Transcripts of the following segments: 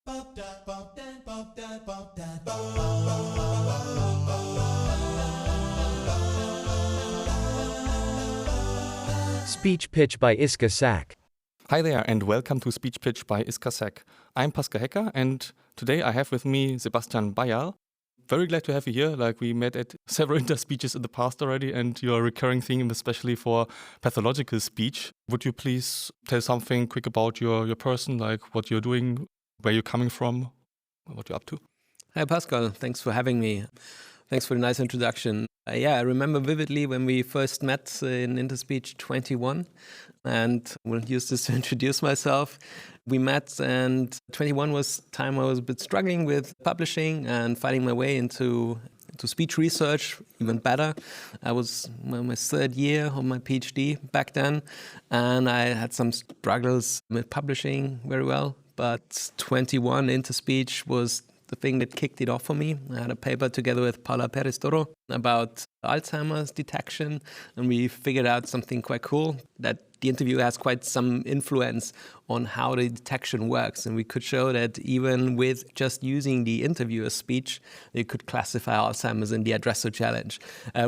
Speech Pitch by Iska Sak. Hi there and welcome to Speech Pitch by Iska Sak. I'm Pascal and today I have with me Sebastian Bayerl. Very glad to have you here. We met at several interspeeches in the past already, and your recurring theme, especially for pathological speech. Would you please tell something quick about your person, like what you're doing, where you're coming from, what you're up to? Hi, Pascal. Thanks for having me. Thanks for the nice introduction. I remember vividly when we first met in Interspeech 21, and we'll use this to introduce myself. We met, and 21 was time I was a bit struggling with publishing and finding my way into speech research, even better. I was in my third year of my PhD back then, and I had some struggles with publishing very well. But 21 Interspeech was the thing that kicked it off for me. I had a paper together with Paula Perez-Toro about Alzheimer's detection, and we figured out something quite cool, that the interview has quite some influence on how the detection works. And we could show that even with just using the interviewer's speech, you could classify Alzheimer's in the addresso challenge,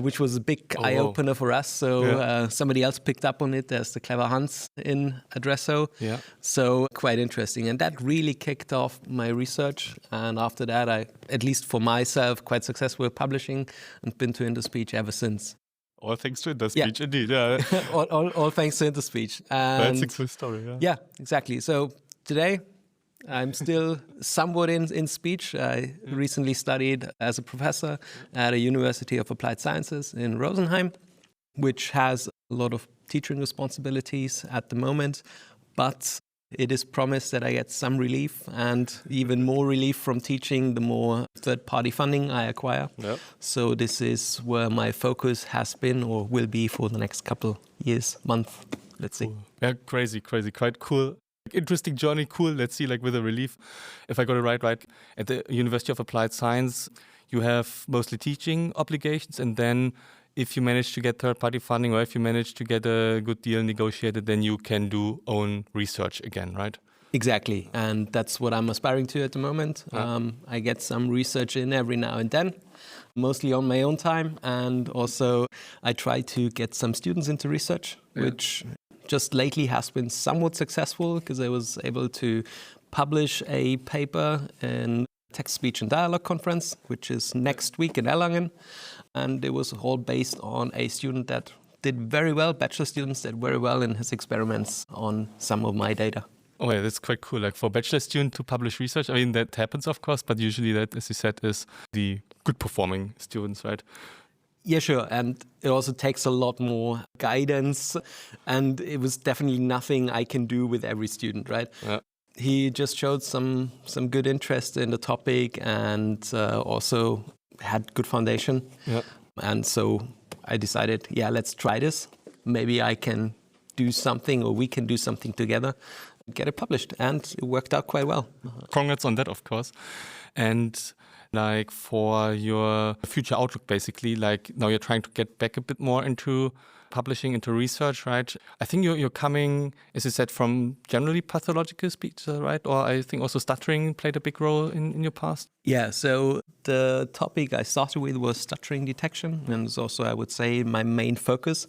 which was a big eye-opener for us. So somebody else picked up on it. There's the clever Hans in addresso. Yeah. So quite interesting. And that really kicked off my research. And after that, I, at least for myself, quite successful with publishing and been to Interspeech ever since. All thanks to Interspeech, indeed. Yeah. all thanks to Interspeech. That's a cool story. Yeah, exactly. So today, I'm still somewhat in speech. I recently studied as a professor at a University of Applied Sciences in Rosenheim, which has a lot of teaching responsibilities at the moment, but it is promised that I get some relief, and even more relief from teaching the more third-party funding I acquire. Yep. So this is where my focus has been or will be for the next couple years, month, let's see. Yeah, crazy, quite cool. Interesting journey, cool. Let's see, with the relief. If I got it right, at the University of Applied Science, you have mostly teaching obligations, and then if you manage to get third-party funding or if you manage to get a good deal negotiated, then you can do own research again, right? Exactly, and that's what I'm aspiring to at the moment. I get some research in every now and then, mostly on my own time, and also I try to get some students into research, which just lately has been somewhat successful because I was able to publish a paper in Text, Speech and Dialogue Conference, which is next week in Erlangen. And it was all based on a student that did very well, bachelor students did very well in his experiments on some of my data. Oh yeah, that's quite cool. For bachelor student to publish research, I mean, that happens, of course, but usually that, as you said, is the good performing students, right? Yeah, sure. And it also takes a lot more guidance. And it was definitely nothing I can do with every student, right? Yeah. He just showed some good interest in the topic and also had good foundation. Yeah. And so I decided, let's try this. Maybe I can do something, or we can do something together, get it published. And it worked out quite well. Congrats on that, of course. And for your future outlook, basically, now you're trying to get back a bit more into publishing, into research, right? I think you're coming, as you said, from generally pathological speech, right? Or I think also stuttering played a big role in your past. Yeah, so the topic I started with was stuttering detection, and it's also, I would say, my main focus.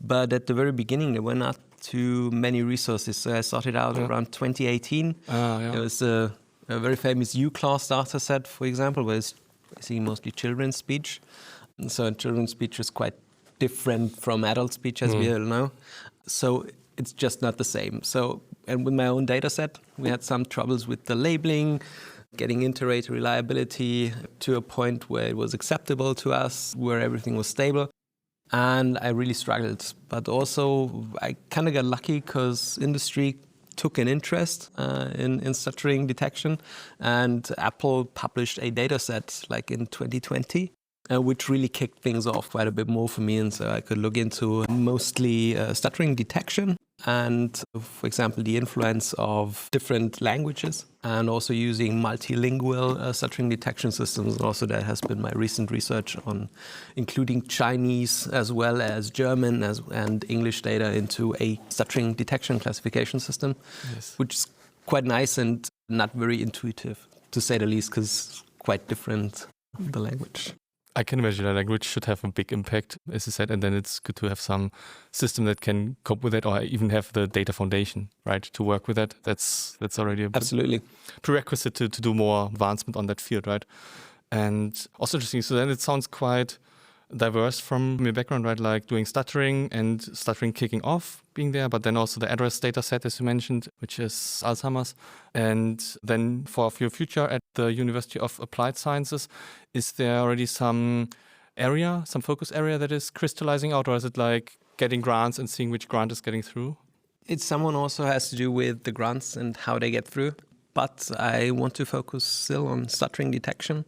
But at the very beginning, there were not too many resources. So I started out around 2018. There was a very famous U-class data set, for example, where it's basically mostly children's speech. And so children's speech is quite different from adult speech, as we all know. So it's just not the same. So, and with my own data set, we had some troubles with the labeling, getting inter-rater reliability to a point where it was acceptable to us, where everything was stable. And I really struggled. But also, I kind of got lucky because industry took an interest in stuttering detection. And Apple published a data set in 2020. Which really kicked things off quite a bit more for me. And so I could look into mostly stuttering detection and, for example, the influence of different languages and also using multilingual stuttering detection systems. And also that has been my recent research on including Chinese as well as German and English data into a stuttering detection classification system, which is quite nice. And not very intuitive, to say the least, because it's quite different, the language. I can imagine that language should have a big impact, as you said, and then it's good to have some system that can cope with it, or even have the data foundation, right, to work with that. That's already a Absolutely prerequisite to do more advancement on that field, right? And also interesting. So then it sounds quite diverse from your background, right? Like doing stuttering and stuttering kicking off being there, but then also the address data set, as you mentioned, which is Alzheimer's. And then for your future at the University of Applied Sciences, is there already some focus area that is crystallizing out, or is it like getting grants and seeing which grant is getting through? It's someone also has to do with the grants and how they get through. But I want to focus still on stuttering detection,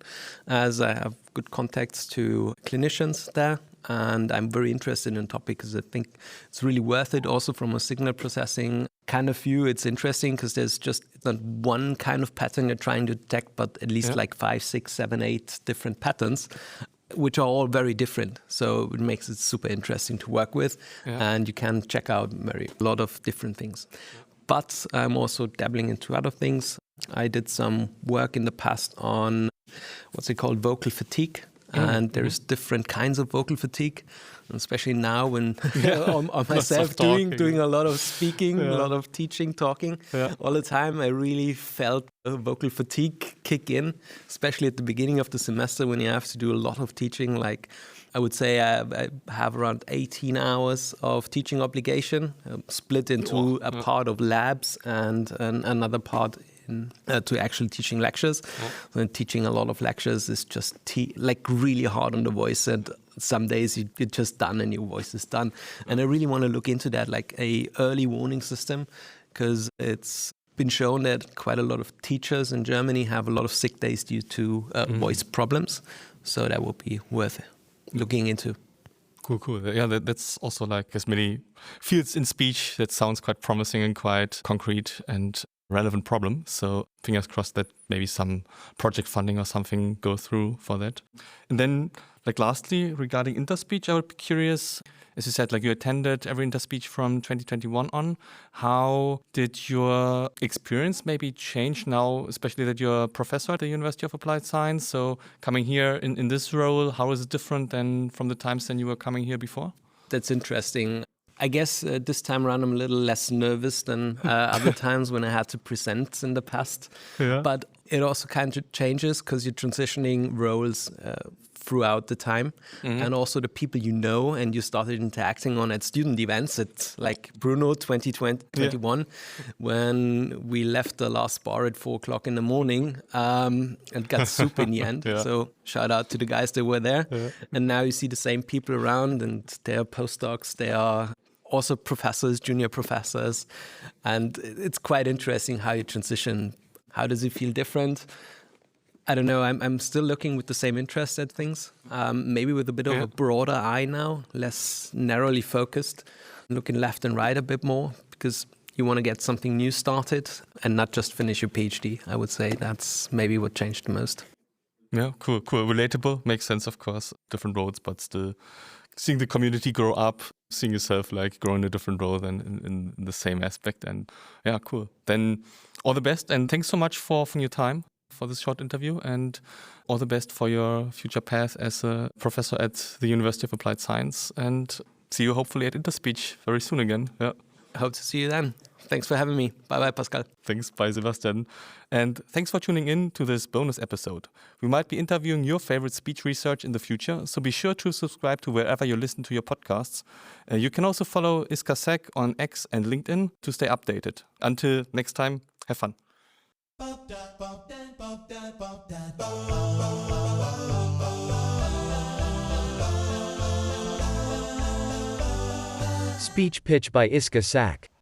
as I have good contacts to clinicians there. And I'm very interested in the topic because I think it's really worth it. Also from a signal processing kind of view, it's interesting because there's just not one kind of pattern you're trying to detect, but at least like 5, 6, 7, 8 different patterns, which are all very different. So it makes it super interesting to work with. And you can check out a lot of different things. But I'm also dabbling into other things. I did some work in the past on what's it called, vocal fatigue. And there's different kinds of vocal fatigue, especially now when on myself doing a lot of speaking, a lot of teaching, talking all the time. I really felt vocal fatigue kick in, especially at the beginning of the semester when you have to do a lot of teaching. Like I would say I have around 18 hours of teaching obligation, split into a part of labs and another part to actually teaching lectures. And teaching a lot of lectures is just like really hard on the voice, and some days you're just done and your voice is done. And I really want to look into that, like a early warning system, because it's been shown that quite a lot of teachers in Germany have a lot of sick days due to voice problems. So that would be worth looking into. Cool. Yeah, that's also like as many fields in speech that sounds quite promising and quite concrete and relevant problem. So fingers crossed that maybe some project funding or something go through for that. And then like lastly, regarding Interspeech, I would be curious, as you said, like you attended every Interspeech from 2021 on. How did your experience maybe change now, especially that you're a professor at the University of Applied Science? So coming here in this role, how is it different than from the times when you were coming here before? That's interesting. I guess this time around I'm a little less nervous than other times when I had to present in the past. But it also kind of changes because you're transitioning roles throughout the time. And also the people you know and you started interacting on at student events at like Bruno 2021 when we left the last bar at 4 o'clock in the morning and got soup in the end. So shout out to the guys that were there. And now you see the same people around, and they are postdocs, they are also professors, junior professors. And it's quite interesting how you transition. How does it feel different? I don't know. I'm still looking with the same interest at things, maybe with a bit of a broader eye now, less narrowly focused, looking left and right a bit more, because you want to get something new started and not just finish your PhD. I would say that's maybe what changed the most. Yeah, cool. Relatable, makes sense, of course. Different roles, but still seeing the community grow up, seeing yourself like grow in a different role than in the same aspect. And yeah, cool. Then all the best, and thanks so much for your time for this short interview, and all the best for your future path as a professor at the University of Applied Science, and see you hopefully at Interspeech very soon again. Yeah. Hope to see you then. Thanks for having me. Bye, Pascal. Thanks, bye, Sebastian. And thanks for tuning in to this bonus episode. We might be interviewing your favorite speech research in the future, so be sure to subscribe to wherever you listen to your podcasts. You can also follow ISCA-Sec on X and LinkedIn to stay updated. Until next time, have fun. Speech pitch by ISCA-Sec.